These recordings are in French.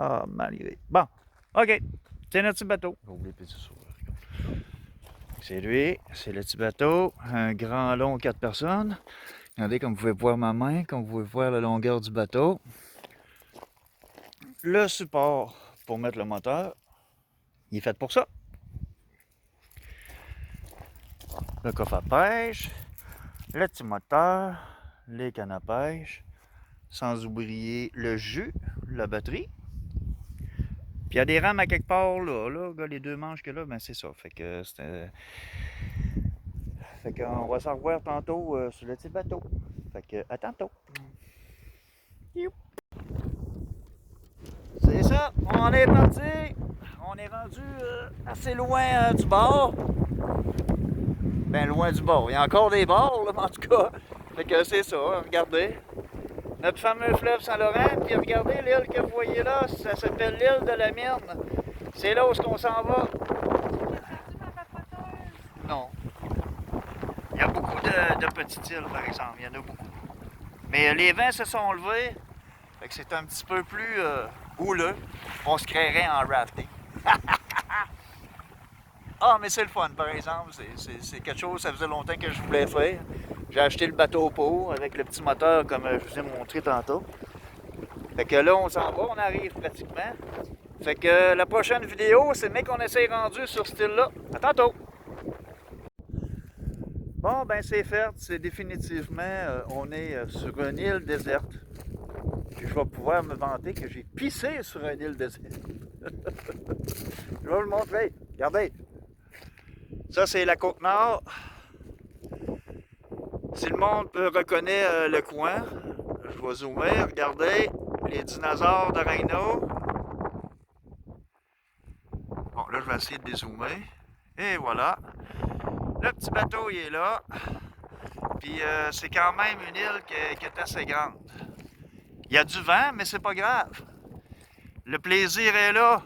Ah, malgré. Bon, OK. C'est notre petit bateau. J'ai oublié de péter sur le. C'est lui, c'est le petit bateau. Un grand long 4 personnes. Regardez comme vous pouvez voir ma main, comme vous pouvez voir la longueur du bateau. Le support pour mettre le moteur, il est fait pour ça. Le coffre à pêche, le petit moteur, les cannes à pêche, sans oublier le jus, la batterie. Puis il y a des rames à quelque part là, les deux manches que là, ben c'est ça. Fait que Fait qu'on va s'en revoir tantôt sur le petit bateau. Fait que à tantôt. C'est ça, on est parti. On est rendu assez loin du bord. Ben loin du bord. Il y a encore des bords, là, mais en tout cas. Fait que c'est ça, regardez. Notre fameux fleuve Saint-Laurent, puis regardez l'île que vous voyez là, ça s'appelle l'île de la Mine. C'est là où on s'en va. Non. Il y a beaucoup de petites îles, par exemple. Il y en a beaucoup. Mais les vents se sont levés. Fait que c'est un petit peu plus houleux. On se créerait en rafting. Ah, mais c'est le fun, par exemple. C'est quelque chose, ça faisait longtemps que je voulais faire. J'ai acheté le bateau pour avec le petit moteur comme je vous ai montré tantôt. Fait que là, on s'en va, on arrive pratiquement. Fait que la prochaine vidéo, c'est le mec qu'on essaie rendu sur ce style-là. À tantôt! Bon, ben c'est fait. C'est définitivement, on est sur une île déserte. Puis je vais pouvoir me vanter que j'ai pissé sur une île déserte. Je vais vous le montrer. Regardez. Ça, c'est la Côte-Nord. Si le monde reconnaît le coin, je vais zoomer. Regardez les dinosaures de Rhino. Bon, là, je vais essayer de dézoomer. Et voilà. Le petit bateau, il est là. Puis c'est quand même une île qui est assez grande. Il y a du vent, mais c'est pas grave. Le plaisir est là.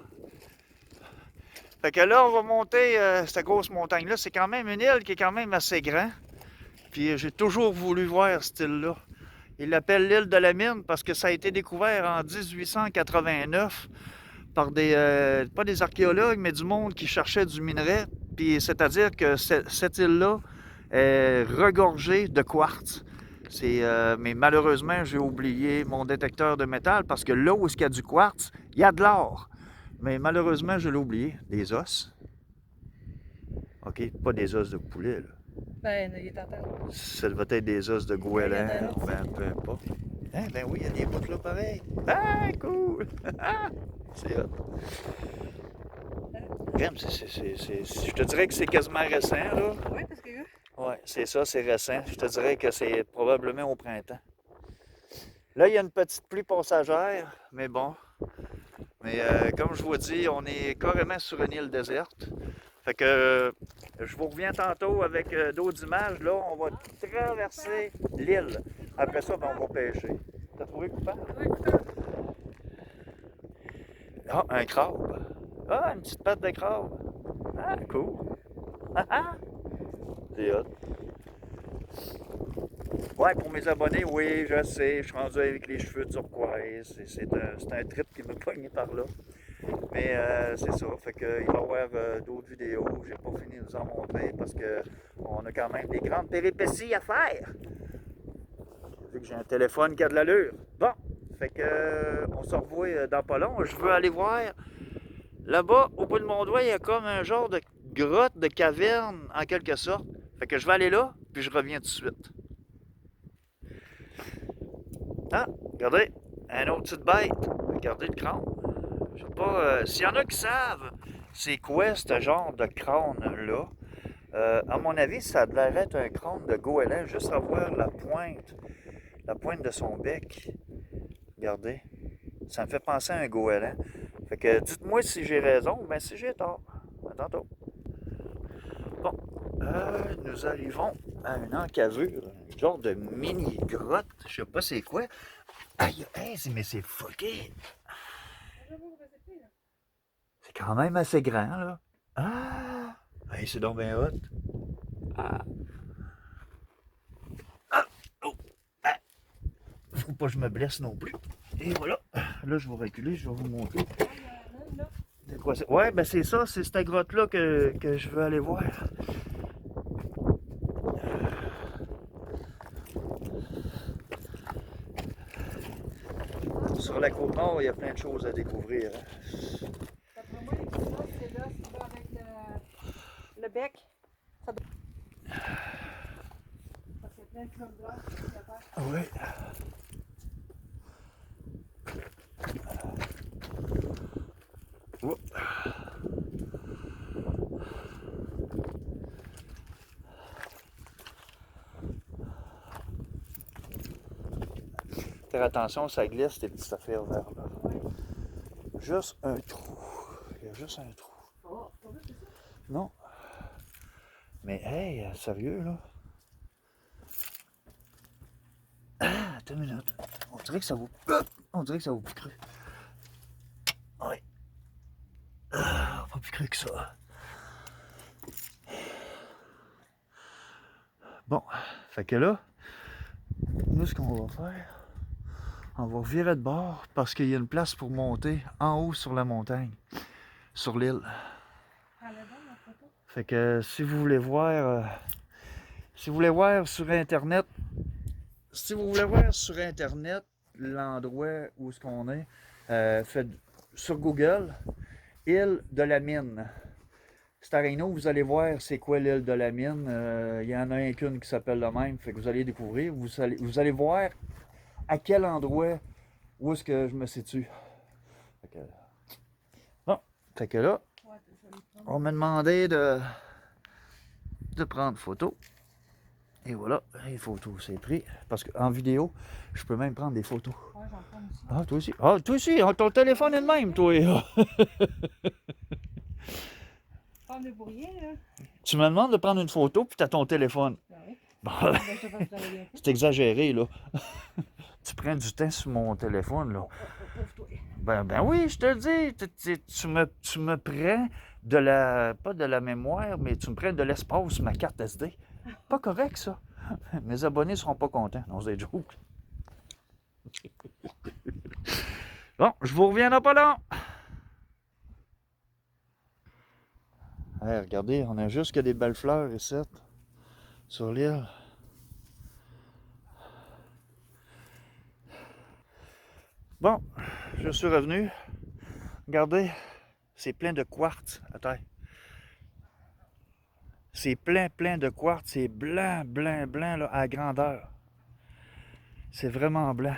Fait que là, on va monter cette grosse montagne-là. C'est quand même une île qui est quand même assez grande. Puis j'ai toujours voulu voir ce île-là. Il l'appelle l'île de la Mine parce que ça a été découvert en 1889 par pas des archéologues, mais du monde qui cherchait du minerai. Puis c'est-à-dire que cette île-là est regorgée de quartz. Mais malheureusement, j'ai oublié mon détecteur de métal parce que là où il y a du quartz, il y a de l'or. Mais malheureusement, je l'ai oublié. Des os. OK, pas des os de poulet, là. Ben, il est en terre. Ça devait être des os de goéland, ben peu importe. Hein, ben oui, il y a des bouts là pareil. Ah, cool! C'est hot. J'aime, je te dirais que c'est quasiment récent, là. Oui, parce que là. Ouais, c'est ça, c'est récent. Je te dirais que c'est probablement au printemps. Là, il y a une petite pluie passagère, mais bon. Mais comme je vous dis, on est carrément sur une île déserte. Fait que je vous reviens tantôt avec d'autres images. Là, on va traverser l'île. Après ça, ben, on va pêcher. T'as trouvé coupable? Oui, coupable. Ah, un crabe. Ah, une petite patte de crabe. Ah, cool. Ah, ah. C'est hot. Ouais, pour mes abonnés, oui, je sais. Je suis rendu avec les cheveux turquoise. C'est un trip qui me pogne par là. Mais c'est ça, fait qu'il va y avoir d'autres vidéos. J'ai pas fini de vous en montrer parce qu'on a quand même des grandes péripéties à faire. Vu que j'ai un téléphone qui a de l'allure. Bon, fait que on se revoit dans pas long. Je veux aller voir. Là-bas, au bout de mon doigt, il y a comme un genre de grotte, de caverne, en quelque sorte. Fait que je vais aller là, puis je reviens tout de suite. Ah, regardez, un autre petite bête. Regardez le crâne. Je sais pas, s'il y en a qui savent c'est quoi ce genre de crâne-là, à mon avis, ça a l'air d'être un crâne de goéland, juste à voir la pointe de son bec. Regardez, ça me fait penser à un goéland. Fait que dites-moi si j'ai raison ou bien si j'ai tort. À tantôt. Bon, nous arrivons à une encavure, un genre de mini-grotte, je sais pas c'est quoi. Aïe, mais c'est fucké! C'est quand même assez grand, là. Ah! Hey, c'est donc bien hot. Ah! Ah! Oh! Ah! Faut pas que je me blesse non plus. Et voilà. Là, je vais reculer, je vais vous montrer. De quoi c'est? Ouais, ben c'est ça, c'est cette grotte-là que je veux aller voir. Sur la côte nord, il y a plein de choses à découvrir. Hein. D'après moi, les cristaux, c'est là, c'est là avec le bec. Ça doit... Parce qu'il y a plein de plumes blanches là-bas. Oui. Oh. Faire attention, ça glisse, ces petites affaires vertes là. Oui. Juste un trou. Il y a juste un trou. Oh, pas vu, c'est ça? Non. Mais hey, sérieux là? Ah, attends une minute. On dirait que ça vaut. On dirait que ça vaut plus cru. Oui. Ah, pas plus cru que ça. Bon, fait que là, nous ce qu'on va faire, on va virer de bord parce qu'il y a une place pour monter en haut sur la montagne, sur l'île. Allez voir la photo. Fait que si vous voulez voir sur internet, l'endroit où est-ce qu'on est, faites sur Google, île de la mine. Starino, vous allez voir c'est quoi l'île de la mine. Il y en a qu'une qui s'appelle le même, fait que vous allez découvrir. Vous allez voir à quel endroit où est-ce que je me situe. Fait que, bon, fait que là, Ouais, c'est joli. on m'a demandé de prendre photo. Et voilà, les photos, c'est pris. Parce qu'en vidéo, je peux même prendre des photos. Ouais, j'en prends aussi. Ah, toi aussi? Ah, toi aussi, ton téléphone est le même, toi. Pas me débrouiller, là. Tu me demandes de prendre une photo, puis t'as ton téléphone. Ben oui. Bon, Ben, je te fais travailler un peu. c'est exagéré, là. Tu prends du temps sur mon téléphone, là. Pauvre toi. Ben oui, je te le dis. Tu me prends de la... Pas de la mémoire, mais tu me prends de l'espace sur ma carte SD. Pas correct, ça. Mes abonnés seront pas contents. Non, c'est des jokes. Bon, je vous reviens dans pas long. Hey, regardez, on a juste que des belles fleurs ici, sur l'île. Bon, je suis revenu. Regardez, c'est plein de quartz à terre. C'est plein de quartz. C'est blanc, là, à grandeur. C'est vraiment blanc.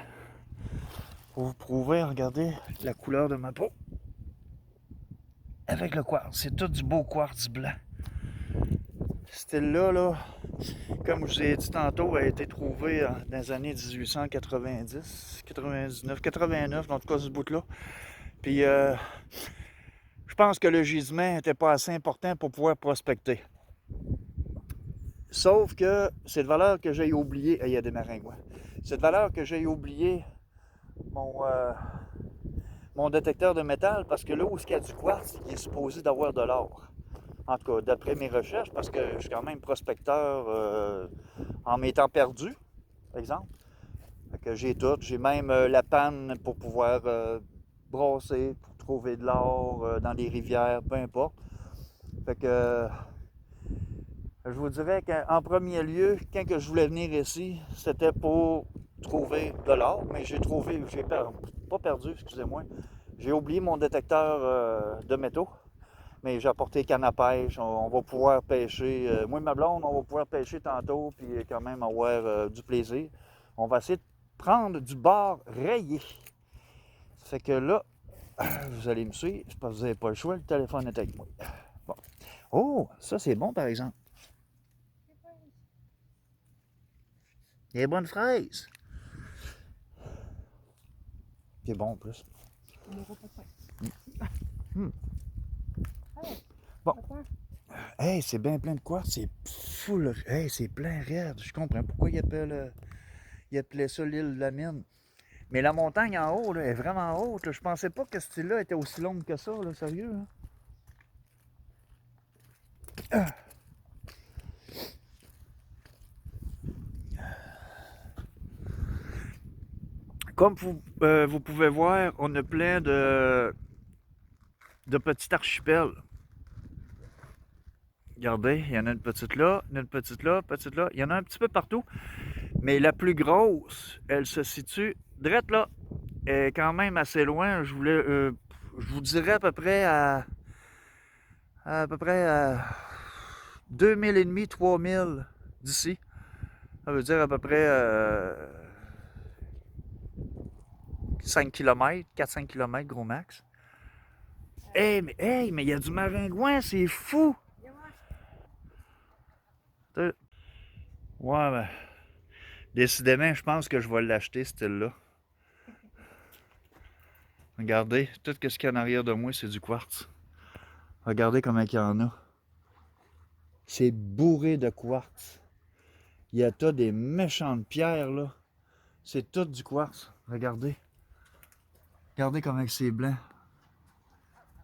Pour vous prouver, regardez la couleur de ma peau. Avec le quartz. C'est tout du beau quartz blanc. Cette île-là, comme je vous ai dit tantôt, a été trouvée dans les années 1890, 99, 89, en tout cas ce bout-là. Puis, je pense que le gisement n'était pas assez important pour pouvoir prospecter. Sauf que c'est de valeur que j'ai oublié. Il y a des maringouins. C'est de valeur que j'ai oublié mon détecteur de métal parce que là où il y a du quartz, il est supposé d'avoir de l'or. En tout cas, d'après mes recherches, parce que je suis quand même prospecteur en m'étant perdu, par exemple. Fait que j'ai tout. J'ai même la panne pour pouvoir brasser, pour trouver de l'or dans les rivières, peu importe. Fait que je vous dirais qu'en premier lieu, quand que je voulais venir ici, c'était pour trouver de l'or, mais pas perdu, excusez-moi. J'ai oublié mon détecteur de métaux, mais j'ai apporté canne à pêche. On va pouvoir pêcher. Moi et ma blonde, on va pouvoir pêcher tantôt, puis quand même avoir du plaisir. On va essayer de prendre du bar rayé. Ça fait que là, vous allez me suivre, parce que vous n'avez pas le choix, le téléphone est avec moi. Bon. Oh, ça c'est bon par exemple. Des bonnes fraises. C'est bon en plus. On n'aura pas de pain. Hmm. Hey, Bon. papa. Hey, c'est bien plein de quartz, c'est full. Hey, c'est plein raide. Je comprends pourquoi il appelait ça l'île de la mine. Mais la montagne en haut là, est vraiment haute. Là. Je pensais pas que cette île-là était aussi longue que ça, là, sérieux. Là. Ah. Comme vous pouvez voir, on a plein de petits archipels. Regardez, il y en a une petite là, une petite là, petite là. Il y en a un petit peu partout. Mais la plus grosse, elle se situe drette là. Elle est quand même assez loin. Je vous dirais à peu près à 2000 et demi, 3000 d'ici. Ça veut dire à peu près 5 km, 4-5 km gros max. Hey, mais il y a du maringouin, c'est fou! Ouais, ben, décidément, je pense que je vais l'acheter, ce style-là. Regardez, tout ce qu'il y a en arrière de moi, c'est du quartz. Regardez comment il y en a. C'est bourré de quartz. Il y a tout des méchantes pierres, là. C'est tout du quartz. Regardez. Regardez comment c'est blanc.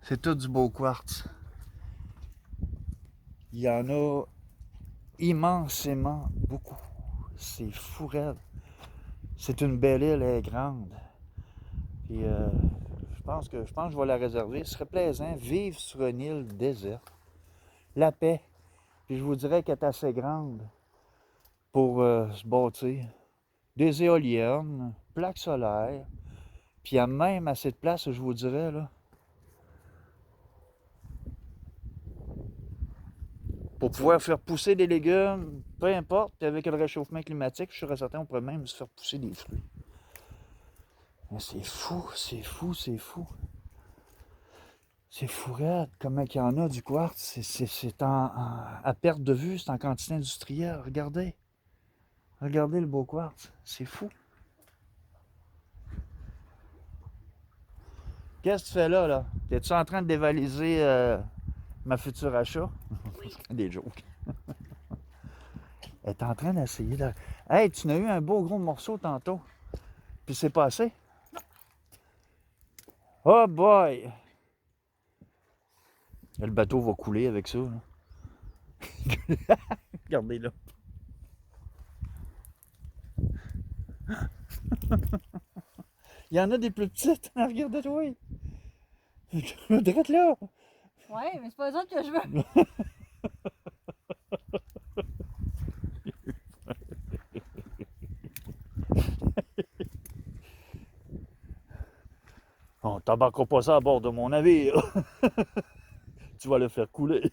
C'est tout du beau quartz. Il y en a immensément beaucoup. C'est fou raide. C'est une belle île, elle est grande. Puis je pense que je vais la réserver. Ce serait plaisant, vivre sur une île déserte. La paix. Puis je vous dirais qu'elle est assez grande pour se bâtir. Des éoliennes, plaques solaires. Puis il y a même assez de place, je vous dirais, là. Pour pouvoir faire pousser des légumes, peu importe, puis avec le réchauffement climatique, je suis sûr et certain, on pourrait même se faire pousser des fruits. Mais c'est fou, c'est fou, c'est fou. C'est fou raide, comment il y en a du quartz. C'est à perte de vue, c'est en quantité industrielle. Regardez. Regardez le beau quartz. C'est fou. Qu'est-ce que tu fais là, là? T'es-tu en train de dévaliser ma future achat? Oui. Des jokes. Elle est en train d'essayer de... Hey, tu n'as eu un beau gros morceau tantôt. Puis c'est passé. Oh boy! Le bateau va couler avec ça. Regardez là. Il y en a des plus petites. Regarde-toi. Drette là. Ouais, mais c'est pas ça que je veux. On t'embarquera pas ça à bord de mon navire. Tu vas le faire couler.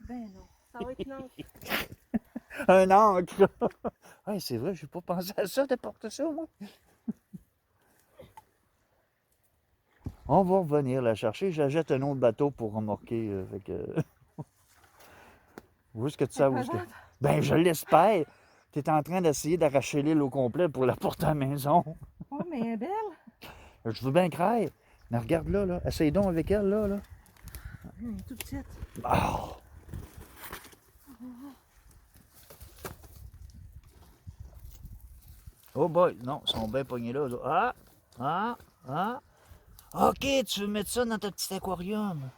Ben non, ça va être une encre. Un ancre. Ouais, c'est vrai, j'ai pas pensé à ça de porter ça, moi. On va revenir la chercher. J'achète un autre bateau pour remorquer. Où est-ce que tu sais où est-ce que... Ben, je l'espère. Tu es en train d'essayer d'arracher l'île au complet pour la porter à la maison. Oh, mais elle est belle. Je veux bien craindre. Mais regarde là, là. Essaye donc avec elle, là. Elle est toute petite. Oh. Oh boy, non, ils sont bien pognés là. Ah, ah, ah. Ok, tu veux mettre ça dans ta petit aquarium.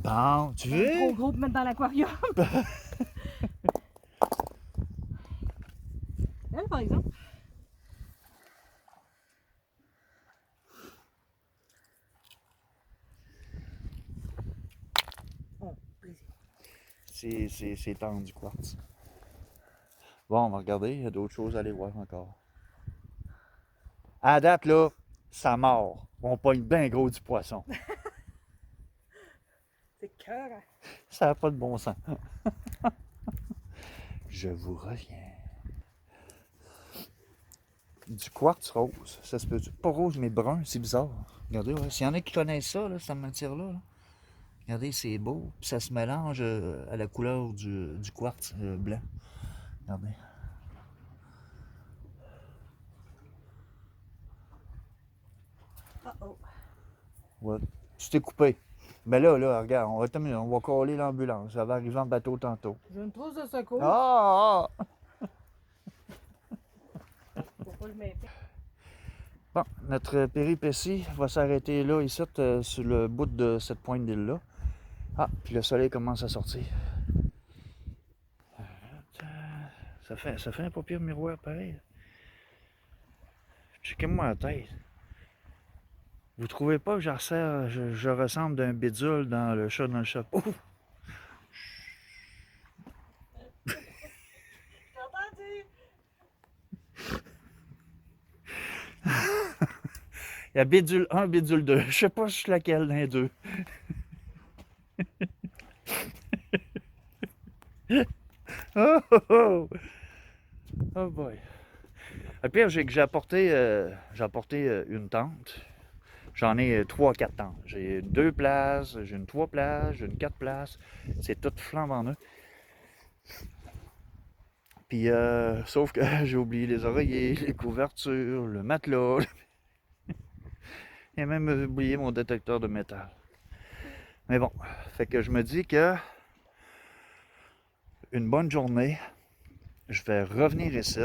Bon, tu veux? Trop gros pour mettre dans l'aquarium. Elle, par exemple. Oh, plaisir. C'est tendre du quartz. Bon, on va regarder, il y a d'autres choses à aller voir encore. À date, là, ça mord. On pogne bien gros du poisson. C'est cœur. Hein? Ça n'a pas de bon sens. Je vous reviens. Du quartz rose, ça se peut. Pas rose, mais brun, c'est bizarre. Regardez, ouais. S'il y en a qui connaissent ça, là, cette matière-là, là. Regardez, c'est beau. Puis ça se mélange à la couleur du quartz blanc. Regardez. Oh. Ouais. Tu t'es coupé. Mais là, regarde, on va coller l'ambulance. Ça va arriver en bateau tantôt. J'ai une trousse de secours. Ah! Faut pas le mettre. Bon, notre péripétie va s'arrêter là, ici, sur le bout de cette pointe d'île-là. Ah, puis le soleil commence à sortir. Ça fait un pas pire miroir, pareil. Checkez-moi la tête. Vous trouvez pas que je ressemble d'un bidule dans le chat dans le chapeau? J'ai entendu. Il y a bidule 1, bidule 2. Je sais pas je suis laquelle d'un deux. Oh, oh, oh. Oh boy. Le pire, c'est que j'ai apporté une tente. J'en ai 3-4 tentes. J'ai 2 places, j'ai une 3 places, j'ai une 4 places. C'est tout flambant neuf. Puis, sauf que j'ai oublié les oreillers, les couvertures, le matelas. J'ai même oublié mon détecteur de métal. Mais bon, fait que je me dis que une bonne journée, je vais revenir ici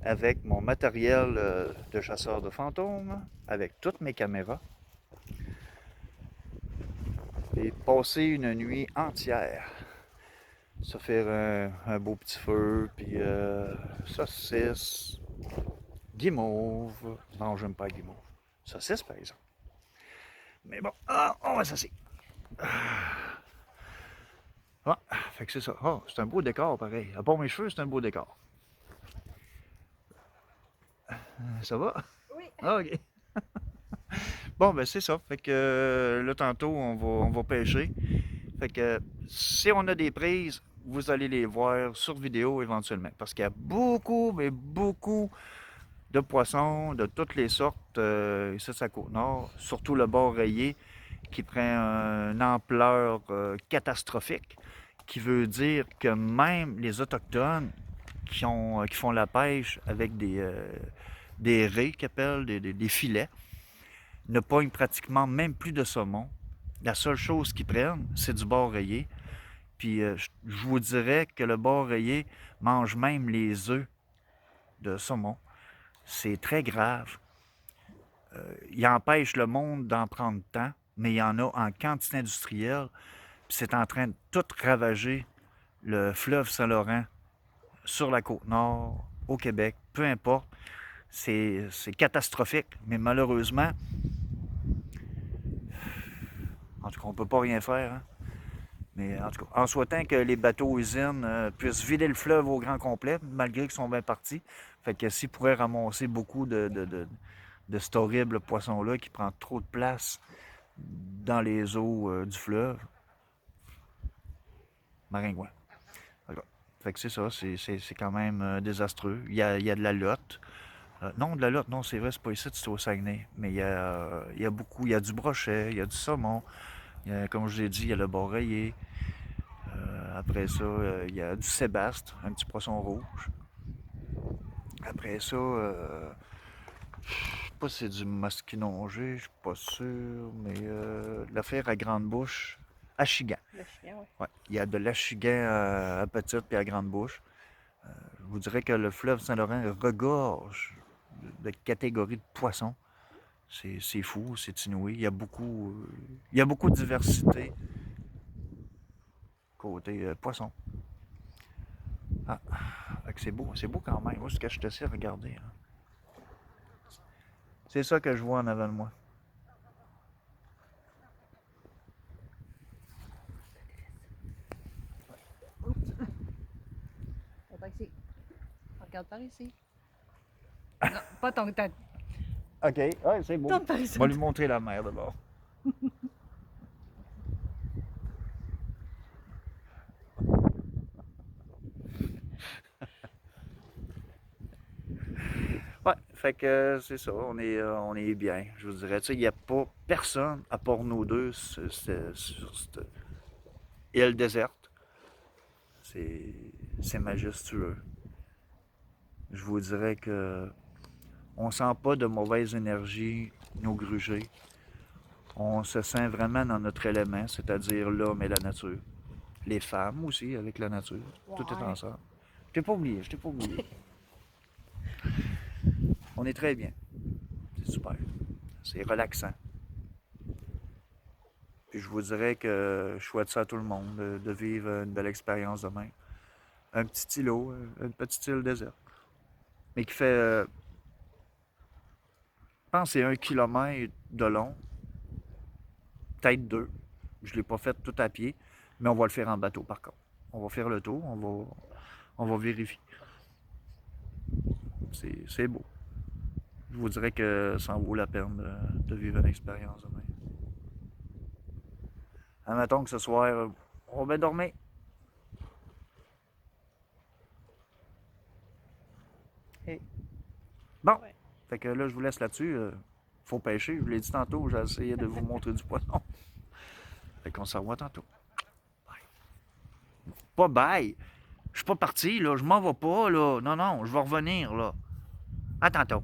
avec mon matériel de chasseur de fantômes, avec toutes mes caméras, et passer une nuit entière. Se faire un beau petit feu, puis saucisse, guimauve. Non, j'aime pas la guimauve. Saucisse, par exemple. Mais bon, on va s'asseoir. Ah, fait que c'est ça. Oh, c'est un beau décor, pareil. À part mes cheveux, c'est un beau décor. Ça va? Oui. Ah, ok. Bon, ben c'est ça. Fait que là, tantôt, on va pêcher. Fait que si on a des prises, vous allez les voir sur vidéo éventuellement. Parce qu'il y a beaucoup, mais beaucoup de poissons de toutes les sortes ici à Côte-Nord, surtout le bord rayé qui prend une ampleur catastrophique, qui veut dire que même les Autochtones qui font la pêche avec des raies qu'ils appellent, des filets, ne pognent pratiquement même plus de saumon. La seule chose qu'ils prennent, c'est du bord rayé. Puis je vous dirais que le bord rayé mange même les œufs de saumon. C'est très grave. Il empêche le monde d'en prendre tant, mais il y en a en quantité industrielle. Puis c'est en train de tout ravager le fleuve Saint-Laurent sur la côte nord, au Québec, peu importe. C'est catastrophique, mais malheureusement, en tout cas, on ne peut pas rien faire. Hein? Mais en tout cas, en souhaitant que les bateaux-usines puissent vider le fleuve au grand complet, malgré qu'ils sont bien partis. Fait que s'ils pourraient ramasser beaucoup de cet horrible poisson-là qui prend trop de place dans les eaux du fleuve, maringouin. Fait que c'est ça, c'est quand même désastreux. Il y a de la lotte. Non, de la lotte, non, c'est vrai, c'est pas ici, c'est au Saguenay. Mais il y a beaucoup, il y a du brochet, il y a du saumon. Comme je vous ai dit, il y a le bord rayé. Après ça, il y a du sébaste, un petit poisson rouge. Après ça, je sais pas si c'est du masquinongé, je suis pas sûr, mais l'affaire à grande bouche, achigan. Le chien, oui. Ouais, il y a de l'achigan à petite et à grande bouche. Je vous dirais que le fleuve Saint-Laurent regorge de catégories de poissons. C'est fou, c'est inouï. Il y a beaucoup de diversité côté poisson. Ah, fait que c'est beau quand même. Où est-ce que je te sais regarder? Hein? C'est ça que je vois en avant de moi. Par ici. Regarde par ici. Non, pas ton tête. OK, ouais, c'est beau. Tourne par ici. On va lui montrer la mer d'abord. Ouais, fait que c'est ça, on est bien, je vous dirais. Tu sais, il n'y a pas personne à part nous deux sur cette île déserte. C'est majestueux. Je vous dirais que on sent pas de mauvaise énergie nous gruger. On se sent vraiment dans notre élément, c'est-à-dire l'homme et la nature. Les femmes aussi avec la nature. Tout est Ouais. ensemble. Je t'ai pas oublié. On est très bien. C'est super. C'est relaxant. Puis je vous dirais que je souhaite ça à tout le monde, de vivre une belle expérience demain. Un petit îlot, une petite île déserte. Mais qui fait pense que c'est 1 kilomètre de long. Peut-être 2. Je ne l'ai pas fait tout à pied, mais on va le faire en bateau par contre. On va faire le tour, on va vérifier. C'est beau. Je vous dirais que ça en vaut la peine de vivre une expérience de même. Admettons que ce soir, on va dormir. Hey. Bon, Ouais. fait que là, je vous laisse là-dessus. Faut pêcher, je vous l'ai dit tantôt, j'ai essayé de vous montrer du poisson. Fait qu'on se revoit tantôt. Bye. Pas bye! Je suis pas parti, là, je m'en vais pas, là. Non, non, je vais revenir, là. À tantôt.